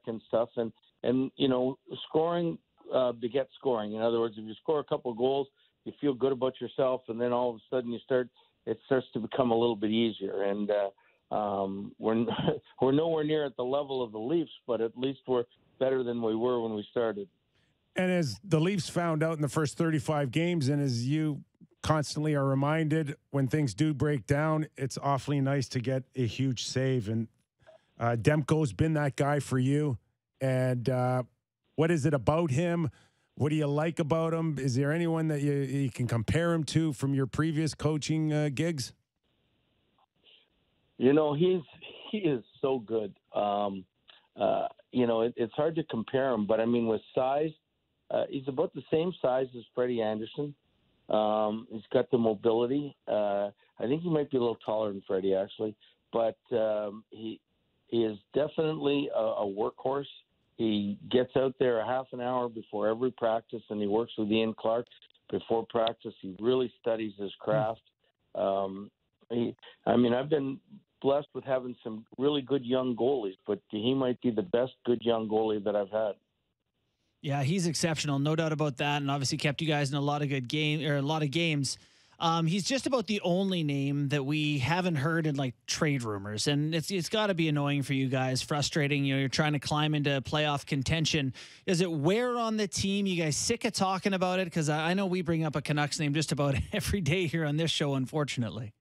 and stuff. And scoring begets scoring. In other words, if you score a couple of goals, you feel good about yourself, and then all of a sudden it starts to become a little bit easier. And we're nowhere near at the level of the Leafs, but at least we're better than we were when we started. And as the Leafs found out in the first 35 games, and as you constantly are reminded, when things do break down, it's awfully nice to get a huge save. And Demko's been that guy for you. And what is it about him? What do you like about him? Is there anyone that you can compare him to from your previous coaching gigs? He is so good. It's hard to compare him, but I mean, with size, he's about the same size as Freddie Anderson. He's got the mobility. I think he might be a little taller than Freddie, actually, but he is definitely a workhorse. He gets out there a half an hour before every practice, and he works with Ian Clark before practice. He really studies his craft. I've been blessed with having some really good young goalies, but he might be the best good young goalie that I've had. Yeah, he's exceptional, no doubt about that, and obviously kept you guys in a lot of games. He's just about the only name that we haven't heard in like trade rumors, and it's got to be annoying for you guys, frustrating. You're trying to climb into playoff contention. Does it wear on the team? You guys sick of talking about it? Because I know we bring up a Canucks name just about every day here on this show, unfortunately.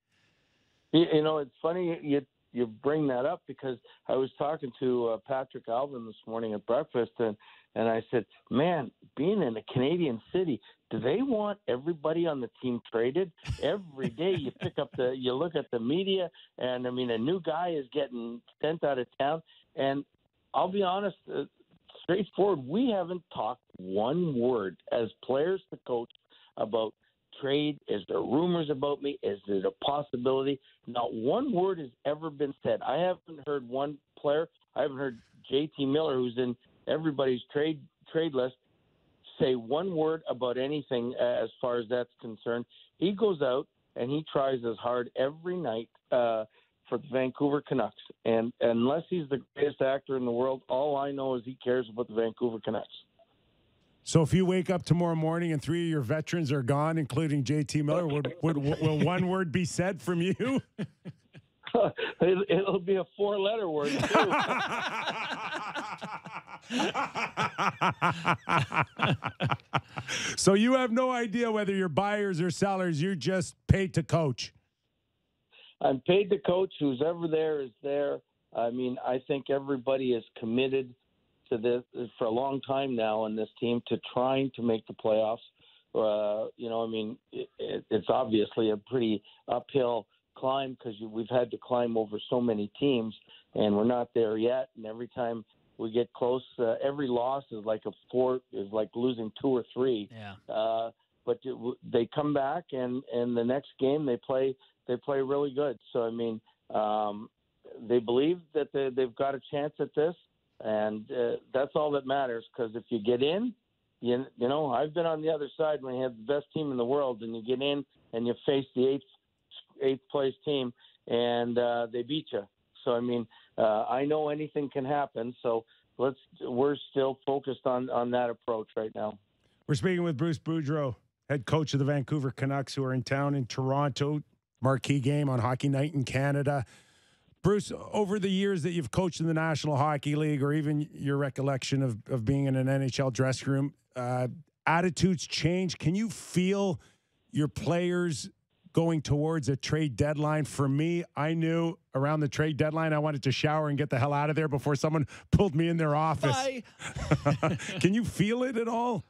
It's funny you bring that up, because I was talking to Patrick Alvin this morning at breakfast, and I said, man, being in a Canadian city, do they want everybody on the team traded? Every day you look at the media, and I mean, a new guy is getting sent out of town. And I'll be honest, straightforward, we haven't talked one word as players to coach about trade. Is there rumors about me? Is it a possibility? Not one word has ever been said. I haven't heard one player. I haven't heard JT Miller, who's in everybody's trade list, say one word about anything as far as that's concerned. He goes out and he tries as hard every night for the Vancouver Canucks. And unless he's the greatest actor in the world, all I know is he cares about the Vancouver Canucks. So if you wake up tomorrow morning and three of your veterans are gone, including JT Miller, will one word be said from you? It'll be a 4-letter word, too. So you have no idea whether you're buyers or sellers. You're just paid to coach. I'm paid to coach. Who's ever there is there. I mean, I think everybody is committed to this for a long time now on this team to trying to make the playoffs. It's obviously a pretty uphill climb, because we've had to climb over so many teams, and we're not there yet. And every time we get close, every loss is like losing 2 or 3. Yeah. But they come back, and the next game they play really good. So I mean, they believe that they've got a chance at this, and that's all that matters. Because if you get in, I've been on the other side when you have the best team in the world, and you get in and you face the eighth place team, and they beat you. So I mean, I know anything can happen. So we're still focused on that approach right now. We're speaking with Bruce Boudreau, head coach of the Vancouver Canucks, who are in town in Toronto. Marquee game on Hockey Night in Canada. Bruce, over the years that you've coached in the National Hockey League, or even your recollection of being in an NHL dressing room, attitudes change. Can you feel your players going towards a trade deadline? For me, I knew around the trade deadline I wanted to shower and get the hell out of there before someone pulled me in their office. Bye. Can you feel it at all?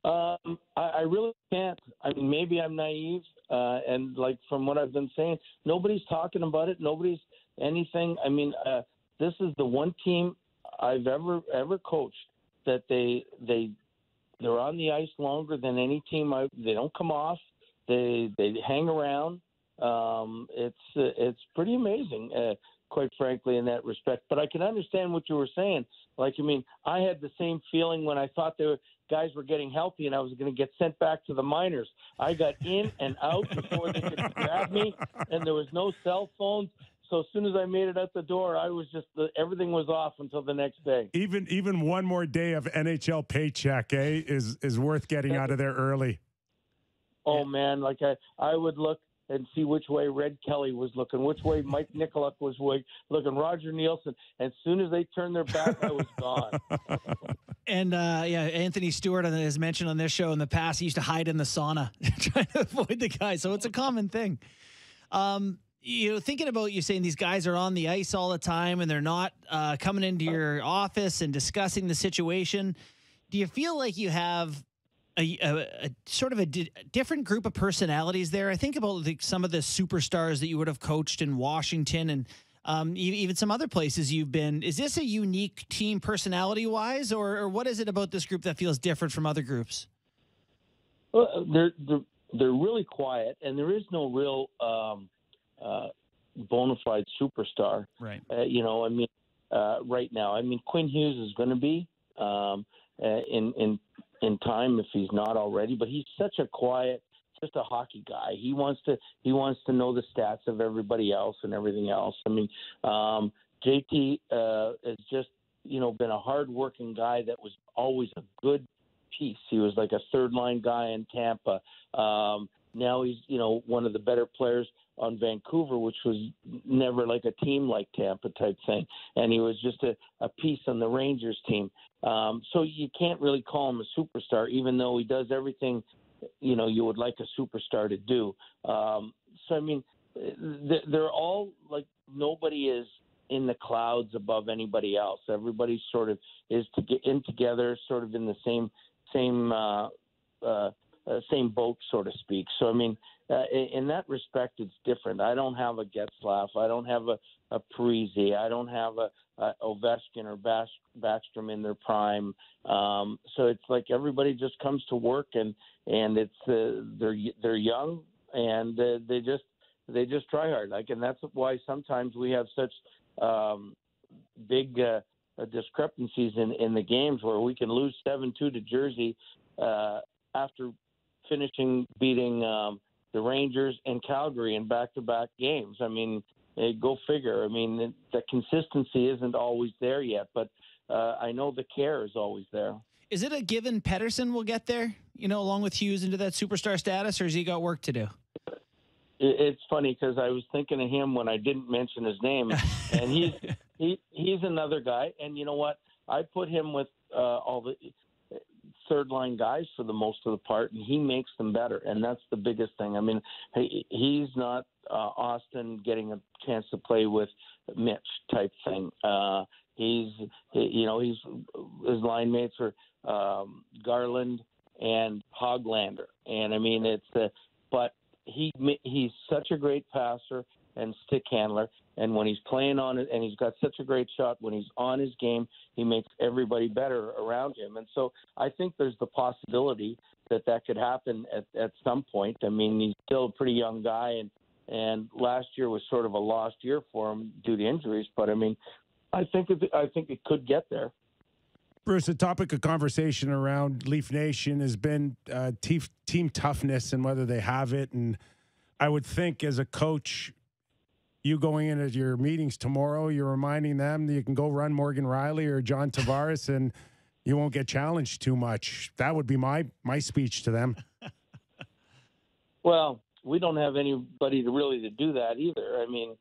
I really can't. I mean, maybe I'm naive, and like from what I've been saying, nobody's talking about it. Nobody's anything. I mean, this is the one team I've ever coached that they're on the ice longer than any team. They don't come off. They hang around. It's pretty amazing, quite frankly, in that respect. But I can understand what you were saying. Like, I mean, I had the same feeling when I thought guys were getting healthy and I was going to get sent back to the minors. I got in and out before they could grab me, and there was no cell phones. So as soon as I made it out the door, I was just everything was off until the next day. Even one more day of NHL paycheck, is worth getting out of there early. Oh man, like I would look and see which way Red Kelly was looking, which way Mike Nicoluk was looking, Roger Nielsen. And as soon as they turned their back, I was gone. And Anthony Stewart has mentioned on this show in the past, he used to hide in the sauna trying to avoid the guy. So it's a common thing. Thinking about you saying these guys are on the ice all the time and they're not coming into your office and discussing the situation. Do you feel like you have a sort of a different group of personalities there? I think about some of the superstars that you would have coached in Washington and even some other places you've been. Is this a unique team personality-wise, or what is it about this group that feels different from other groups? Well, they're really quiet, and there is no real bona fide superstar. Right. Right now. I mean, Quinn Hughes is going to be in time if he's not already, but he's such a quiet, just a hockey guy. He wants to know the stats of everybody else and everything else. I mean, JT has just been a hard-working guy that was always a good piece. He was like a third-line guy in Tampa. Now he's one of the better players on Vancouver, which was never like a team like Tampa type thing. And he was just a piece on the Rangers team. So you can't really call him a superstar, even though he does everything, you would like a superstar to do. So, I mean, they're all like, nobody is in the clouds above anybody else. Everybody sort of is to get in together, sort of in the same boat, so to speak. So, I mean, in that respect, it's different. I don't have a Getzlaf. I don't have a Parise. I don't have a Ovechkin or Backstrom in their prime. So it's like everybody just comes to work and it's they're young and they just try hard. Like, and that's why sometimes we have such big discrepancies in the games where we can lose 7-2 to Jersey after beating the Rangers and Calgary in back-to-back games. I mean, go figure. I mean, the consistency isn't always there yet, but I know the care is always there. Is it a given Pettersson will get there, along with Hughes into that superstar status, or has he got work to do? It's funny because I was thinking of him when I didn't mention his name, and he's another guy. And you know what? I put him with all the third-line guys for the most of the part, and he makes them better, and that's the biggest thing. I mean, he's not Austin getting a chance to play with Mitch type thing. His line mates are Garland and Hoglander, and I mean but he's such a great passer and stick handler, and when he's playing on it, and he's got such a great shot, when he's on his game, he makes everybody better around him. And so I think there's the possibility that could happen at some point. I mean, he's still a pretty young guy, and last year was sort of a lost year for him due to injuries. But I mean, I think it could get there. Bruce, a topic of conversation around Leaf Nation has been team toughness and whether they have it. And I would think as a coach, you going into your meetings tomorrow, you're reminding them that you can go run Morgan Riley or John Tavares and you won't get challenged too much. That would be my speech to them. Well, we don't have anybody to do that either. I mean,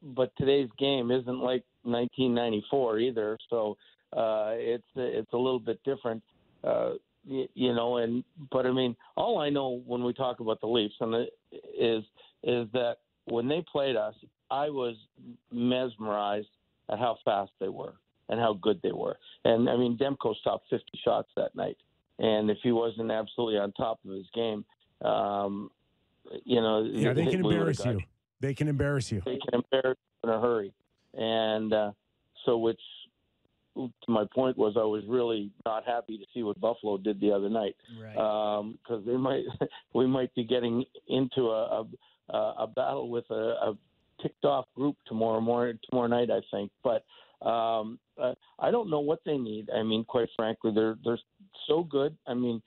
but today's game isn't like 1994 either. So it's a little bit different, but I mean, all I know when we talk about the Leafs is that when they played us, I was mesmerized at how fast they were and how good they were. And I mean, Demko stopped 50 shots that night. And if he wasn't absolutely on top of his game, they can embarrass you. They can embarrass you. They can embarrass you in a hurry. And which to my point was, I was really not happy to see what Buffalo did the other night. Right. Because we might be getting into a battle with a ticked off group tomorrow night, I think. But I don't know what they need. I mean, quite frankly, they're so good. I mean,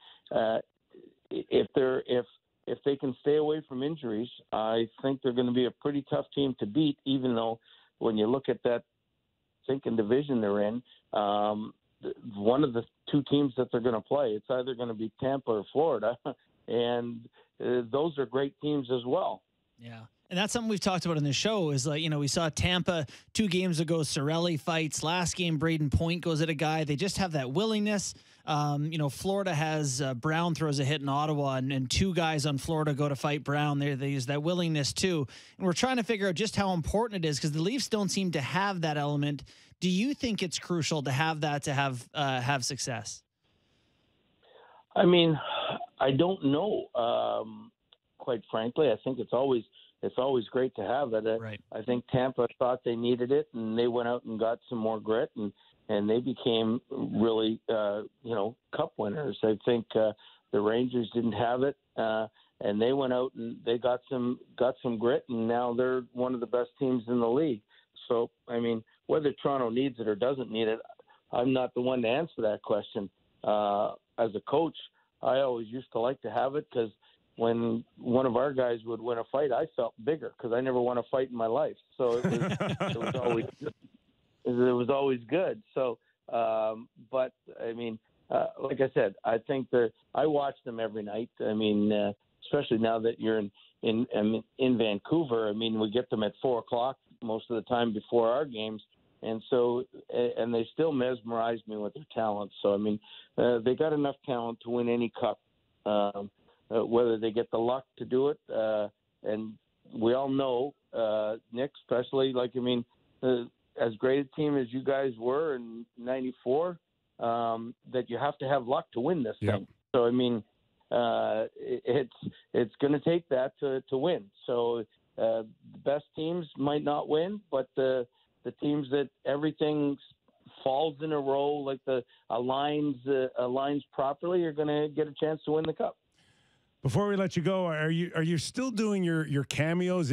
if if they can stay away from injuries, I think they're going to be a pretty tough team to beat, even though when you look at that sinking division they're in, one of the two teams that they're going to play, it's either going to be Tampa or Florida, and those are great teams as well. Yeah. And that's something we've talked about in the show is like, we saw Tampa 2 games ago, Cirelli fights. Last game, Braden Point goes at a guy. They just have that willingness. Florida has Brown throws a hit in Ottawa, and 2 guys on Florida go to fight Brown. They use that willingness too. And we're trying to figure out just how important it is because the Leafs don't seem to have that element. Do you think it's crucial to have that to have success? I mean, I don't know. Quite frankly, I think it's always great to have it. Right. I think Tampa thought they needed it, and they went out and got some more grit, and they became really, cup winners. I think the Rangers didn't have it, and they went out and they got some grit, and now they're one of the best teams in the league. So, I mean, whether Toronto needs it or doesn't need it, I'm not the one to answer that question. As a coach, I always used to like to have it because when one of our guys would win a fight, I felt bigger because I never won a fight in my life. So it was always good. So, but I mean, like I said, I think I watch them every night. I mean, especially now that you're in Vancouver. I mean, we get them at 4:00 most of the time before our games. And so, and they still mesmerize me with their talent. So, I mean, they got enough talent to win any cup. Whether they get the luck to do it, and we all know, Nick, especially, as great a team as you guys were in '94, that you have to have luck to win this thing. So, I mean, it's going to take that to win. So, the best teams might not win, but the teams that everything falls in a row, like aligns properly, are going to get a chance to win the cup. Before we let you go, are you still doing your cameos